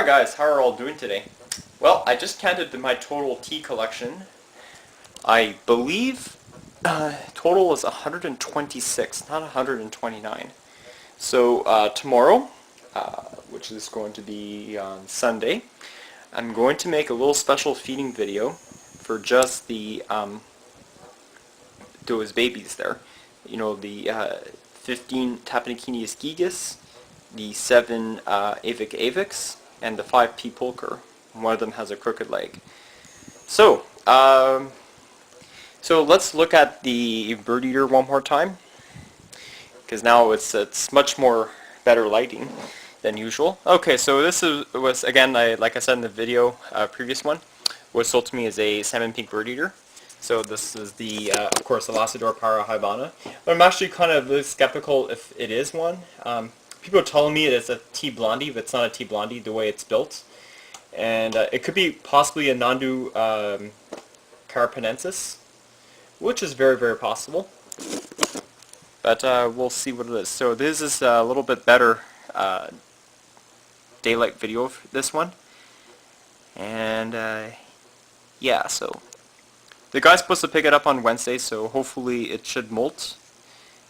Alright guys, how are all doing today? Well, I just counted my total tea collection. I believe total is 126, not 129. So tomorrow, which is going to be on Sunday, I'm going to make a little special feeding video for just the those babies there. You know, the 15 Tapenikinius gigas, the 7 Avic avics, and the 5 P. pulcher. One of them has a crooked leg. So, so let's look at the bird eater one more time, because now it's much more better lighting than usual. Okay, so this was again, like I said in the video, previous one, was sold to me as a salmon pink bird eater. So this is the, of course, the Lacidor Parahybana. But I'm actually kind of really skeptical if it is one. People are telling me it's a T. blondie, but it's not a T. blondie the way it's built. And it could be possibly a Nondu carapanensis, which is very, very possible. But we'll see what it is. So this is a little bit better daylight video of this one. And yeah, so the guy's supposed to pick it up on Wednesday, so hopefully it should molt.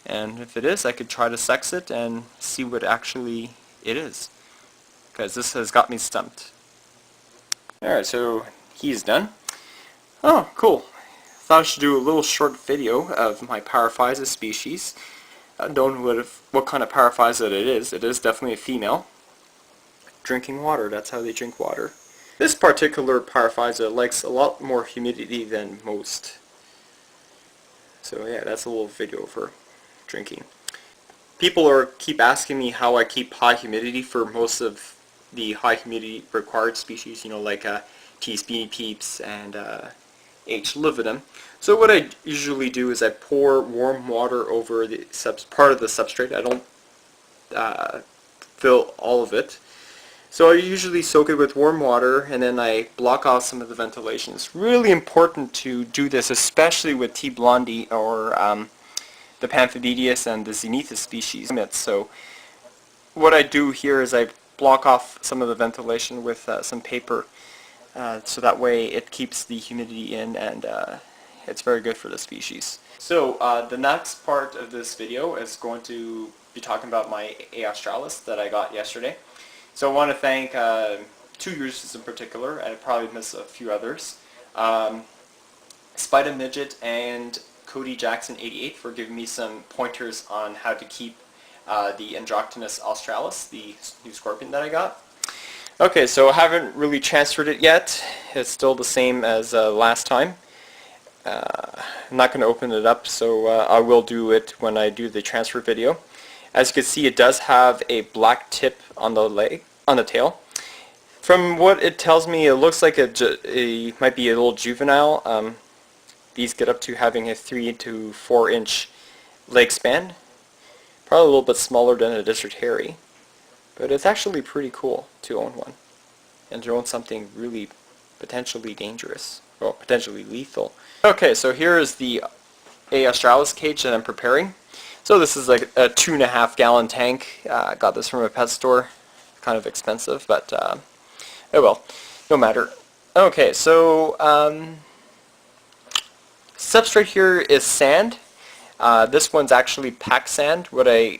And if it is, I could try to sex it and see what actually it is, because this has got me stumped. Alright, so he's done. Oh, cool. Thought I should do a little short video of my Paraphysa species. I don't know what kind of Paraphysa it is. It is definitely a female. Drinking water, that's how they drink water. This particular Paraphysa likes a lot more humidity than most. So yeah, that's a little video for drinking. People keep asking me how I keep high humidity for most of the high humidity required species, you know, like T. spiny peeps and H. lividum. So what I usually do is I pour warm water over the part of the substrate. I don't fill all of it. So I usually soak it with warm water, and then I block off some of the ventilation. It's really important to do this, especially with T. blondie or the Pamphibedius and the Zenithus species. So what I do here is I block off some of the ventilation with some paper, so that way it keeps the humidity in, and it's very good for the species. So the next part of this video is going to be talking about my A. australis that I got yesterday. So I want to thank 2 users in particular, and I probably missed a few others. Spider Midget and Cody Jackson 88 for giving me some pointers on how to keep the Androctonus australis, the new scorpion that I got. Okay, so I haven't really transferred it yet. It's still the same as last time. I'm not going to open it up, so I will do it when I do the transfer video. As you can see, it does have a black tip on the leg, on the tail. From what it tells me, it looks like it might be a little juvenile. These get up to having a 3 to 4 inch leg span. Probably a little bit smaller than a District Harry. But it's actually pretty cool to own one. And to own something really potentially dangerous. Well, potentially lethal. Okay, so here is the A. australis cage that I'm preparing. So this is like a 2.5 gallon tank. I got this from a pet store. Kind of expensive, but oh well, no matter. Okay, so substrate here is sand. This one's actually packed sand. What I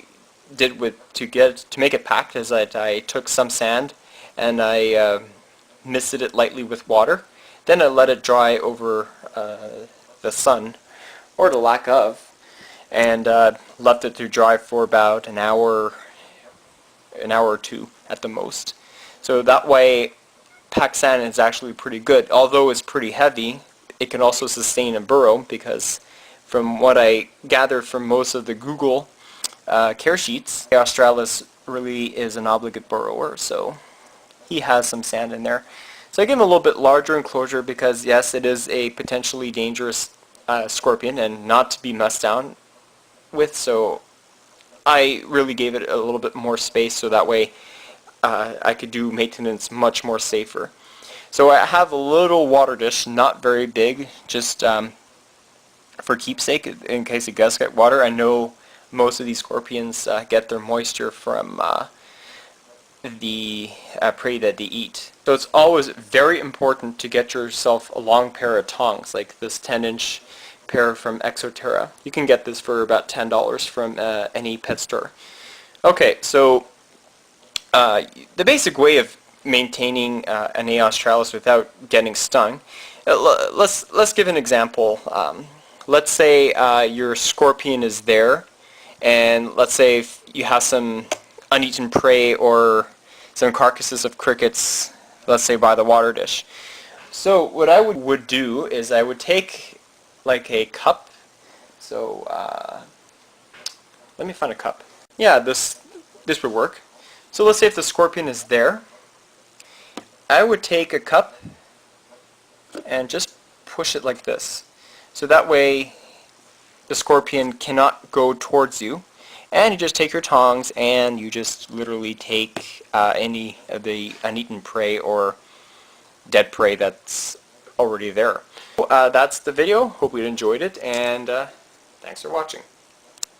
did to make it packed is that I took some sand and I misted it lightly with water. Then I let it dry over the sun, or the lack of, and left it to dry for about an hour or two at the most. So that way packed sand is actually pretty good. Although it's pretty heavy, it can also sustain a burrow, because from what I gathered from most of the Google care sheets, australis really is an obligate burrower, so he has some sand in there. So I give him a little bit larger enclosure because yes, it is a potentially dangerous scorpion and not to be messed down with, so I really gave it a little bit more space so that way I could do maintenance much more safer. So I have a little water dish, not very big, just for keepsake in case it does get water. I know most of these scorpions get their moisture from the prey that they eat. So it's always very important to get yourself a long pair of tongs, like this 10-inch pair from Exoterra. You can get this for about $10 from any pet store. Okay, so the basic way of maintaining an A. australis without getting stung, let's give an example. Let's say your scorpion is there, and let's say if you have some uneaten prey or some carcasses of crickets, let's say by the water dish. So what I would do is I would take like a cup. So let me find a cup. Yeah, this would work. So let's say if the scorpion is there, I would take a cup and just push it like this. So that way the scorpion cannot go towards you. And you just take your tongs and you just literally take any of the uneaten prey or dead prey that's already there. That's the video. Hope you enjoyed it, and thanks for watching.